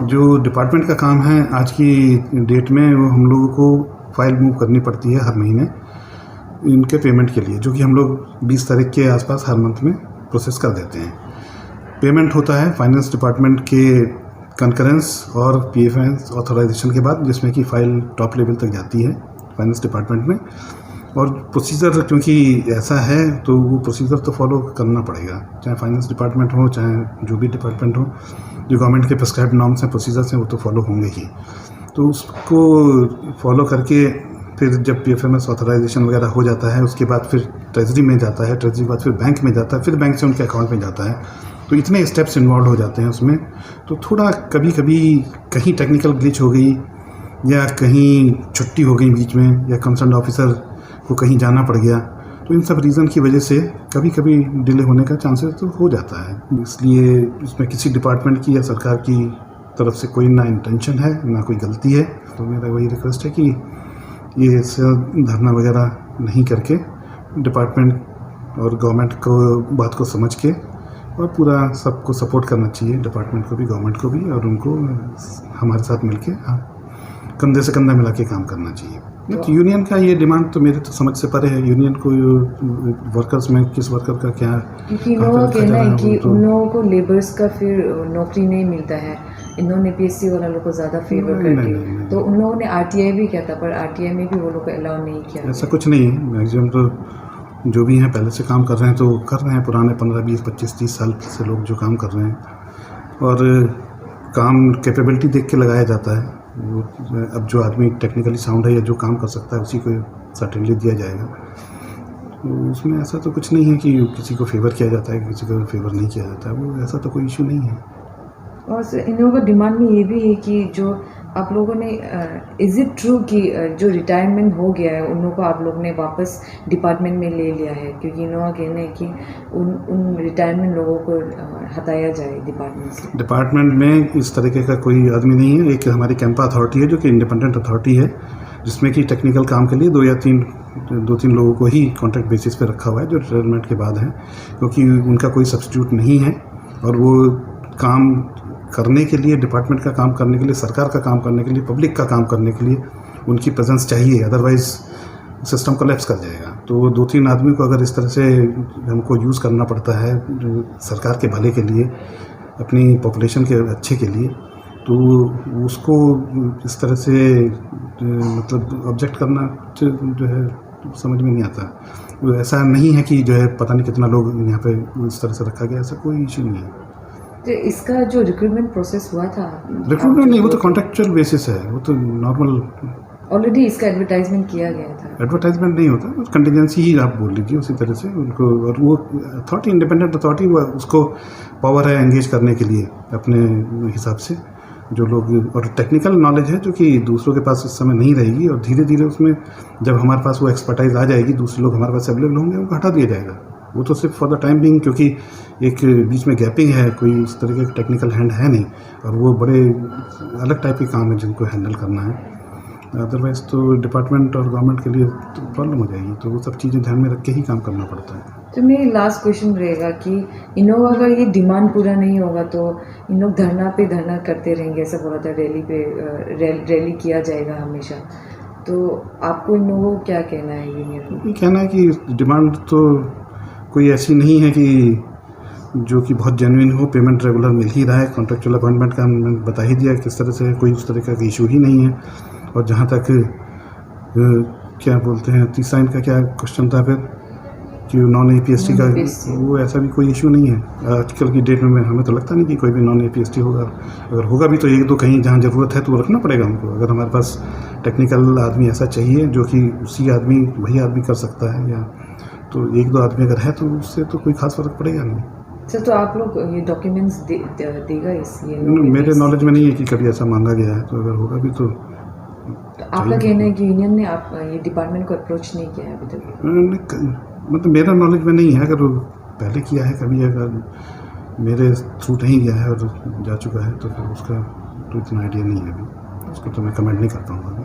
जो डिपार्टमेंट का काम है आज की डेट में, वो हम लोगों को फाइल मूव करनी पड़ती है हर महीने इनके पेमेंट के लिए, जो कि हम लोग 20 तारीख के आसपास हर मंथ में प्रोसेस कर देते हैं। पेमेंट होता है फाइनेंस डिपार्टमेंट के कंकरेंस और पीएफएस ऑथराइजेशन के बाद, जिसमें कि फ़ाइल टॉप लेवल तक जाती है फाइनेंस डिपार्टमेंट में। और प्रोसीजर क्योंकि ऐसा है तो वो प्रोसीजर तो फॉलो करना पड़ेगा, चाहे फाइनेंस डिपार्टमेंट हो चाहे जो भी डिपार्टमेंट हो। जो गवर्नमेंट के प्रिस्क्राइब नॉर्म्स हैं, प्रोसीजर्स हैं, वो तो फॉलो होंगे ही। तो उसको फॉलो करके फिर जब पीएफएमएस ऑथराइजेशन वगैरह हो जाता है, उसके बाद फिर ट्रेजरी में जाता है, ट्रेजरी के बाद फिर बैंक में जाता है, फिर बैंक से उनके अकाउंट में जाता है। तो इतने स्टेप्स इन्वॉल्व हो जाते हैं उसमें। तो थोड़ा कभी कभी कहीं टेक्निकल ग्लिच हो गई या कहीं छुट्टी हो गई बीच में, या कंसर्न ऑफिसर को कहीं जाना पड़ गया, तो इन सब रीज़न की वजह से कभी कभी डिले होने का चांसेस तो हो जाता है। इसलिए इसमें किसी डिपार्टमेंट की या सरकार की तरफ से कोई ना इंटेंशन है ना कोई गलती है। तो मेरा वही रिक्वेस्ट है कि ये धरना वगैरह नहीं करके डिपार्टमेंट और गवर्नमेंट को बात को समझ के और पूरा सबको सपोर्ट करना चाहिए, डिपार्टमेंट को भी गवर्नमेंट को भी, और उनको हमारे साथ मिलके कंधे से कंधा मिला के काम करना चाहिए। तो यूनियन का ये डिमांड तो मेरे तो समझ से परे है। यूनियन को वर्कर्स में किस वर्कर का क्या, क्योंकि लोगों का कहना है कि उन लोगों को लेबर्स का फिर नौकरी नहीं मिलता है, इन्होंने पीएससी वाला लोग को ज़्यादा फेवर करके, तो उन लोगों ने आरटीआई भी किया था, पर आरटीआई में भी वो लोग को अलाउ नहीं किया। ऐसा कुछ नहीं है। मैक्सिमम तो जो भी हैं पहले से काम कर रहे हैं तो कर रहे हैं, पुराने 15, 20, 25, 30 साल से लोग जो काम कर रहे हैं, और काम कैपेबिलिटी देख के लगाया जाता है। अब जो आदमी टेक्निकली साउंड है या जो काम कर सकता है उसी को सर्टेनली दिया जाएगा। तो उसमें ऐसा तो कुछ नहीं है कि किसी को फेवर किया जाता है, किसी को फेवर नहीं किया जाता है, वो ऐसा तो कोई इशू नहीं है। और इन लोगों का डिमांड में ये भी है कि जो आप लोगों ने इज़ इट ट्रू कि जो रिटायरमेंट हो गया है उन लोगों को आप लोग ने वापस डिपार्टमेंट में ले लिया है, क्योंकि इन लोगों का कहना है कि उन रिटायरमेंट लोगों को हटाया जाए डिपार्टमेंट से। डिपार्टमेंट में इस तरीके का कोई आदमी नहीं है। एक हमारी कैंपा अथॉरिटी है जो कि इंडिपेंडेंट अथॉरिटी है, जिसमें कि टेक्निकल काम के लिए दो तीन लोगों को ही कॉन्ट्रैक्ट बेसिस पे रखा हुआ है, जो रिटायरमेंट के बाद हैं, क्योंकि उनका कोई सब्स्टिट्यूट नहीं है। और वो काम करने के लिए, डिपार्टमेंट का काम करने के लिए, सरकार का काम करने के लिए, पब्लिक का काम करने के लिए उनकी प्रेजेंस चाहिए, अदरवाइज़ सिस्टम कोलैप्स कर जाएगा। तो 2-3 आदमी को अगर इस तरह से हमको यूज़ करना पड़ता है सरकार के भले के लिए, अपनी पॉपुलेशन के अच्छे के लिए, तो उसको इस तरह से मतलब ऑब्जेक्ट करना जो है समझ में नहीं आता। ऐसा नहीं है कि जो है पता नहीं कितना लोग यहाँ पे इस तरह से रखा गया, ऐसा कोई इशू नहीं है। तो इसका जो रिक्रूटमेंट प्रोसेस हुआ था, रिक्रूटमेंट नहीं, वो तो कॉन्ट्रेक्चुअल बेसिस है, वो तो नॉर्मल ऑलरेडी इसका एडवर्टाइजमेंट किया गया था। एडवर्टाइजमेंट नहीं होता, कंटिजेंसी ही आप बोल लीजिए उसी तरह से उनको। और वो अथॉरिटी, इंडिपेंडेंट अथॉरिटी, वो उसको पावर है एंगेज करने के लिए अपने हिसाब से जो लोग, और टेक्निकल नॉलेज है जो कि दूसरों के पास इस समय नहीं रहेगी। और धीरे धीरे उसमें जब हमारे पास वो एक्सपर्टाइज आ जाएगी, दूसरे लोग हमारे पास अवेलेबल होंगे, उनको हटा दिया जाएगा। वो तो सिर्फ फॉर द टाइम बिंग, क्योंकि एक बीच में गैपिंग है, कोई उस तरीके का टेक्निकल हैंड है नहीं, और वो बड़े अलग टाइप के काम है जिनको हैंडल करना है। अदरवाइज़ तो डिपार्टमेंट और गवर्नमेंट के लिए तो प्रॉब्लम हो जाएगी। तो वो सब चीज़ें ध्यान में रख के ही काम करना पड़ता है। तो मेरी लास्ट क्वेश्चन रहेगा कि इन लोग अगर ये डिमांड पूरा नहीं होगा तो इन लोग धरना पे धरना करते रहेंगे, ऐसा बोला था, रैली किया जाएगा हमेशा। तो आपको इन लोगों को क्या कहना है? यूनियन कहना है कि डिमांड तो कोई ऐसी नहीं है कि जो कि बहुत जेन्युइन हो। पेमेंट रेगुलर मिल ही रहा है। कॉन्ट्रेक्चुअल अपॉइंटमेंट का मैंने बता ही दिया किस तरह से, कोई उस तरह का इशू ही नहीं है। और जहाँ तक क्या बोलते हैं, तीसरा इनका क्या क्वेश्चन था फिर कि नॉन एपीएसटी का, वो ऐसा भी कोई इशू नहीं है आजकल की डेट में। हमें तो लगता नहीं कि कोई भी नॉन एपीएसटी होगा। अगर होगा भी तो एक दो कहीं जहाँ ज़रूरत है तो रखना पड़ेगा हमको। अगर हमारे पास टेक्निकल आदमी ऐसा चाहिए जो कि वही आदमी कर सकता है, या तो एक दो आदमी अगर है तो उससे तो कोई खास फर्क पड़ेगा नहीं। सर, तो आप लोग ये डॉक्यूमेंट्स देगा इसलिए? मेरे नॉलेज में नहीं है कि कभी ऐसा मांगा गया है। तो अगर होगा भी तो आपका कहना है कि यूनियन ने आप ये डिपार्टमेंट को अप्रोच नहीं किया है अभी तक? मतलब मेरा नॉलेज में नहीं है। अगर पहले किया है कभी, अगर मेरे थ्रू नहीं गया है और जा चुका है तो फिर उसका तो इतना आइडिया नहीं है अभी। उसको तो मैं कमेंट नहीं कर पाऊँगा।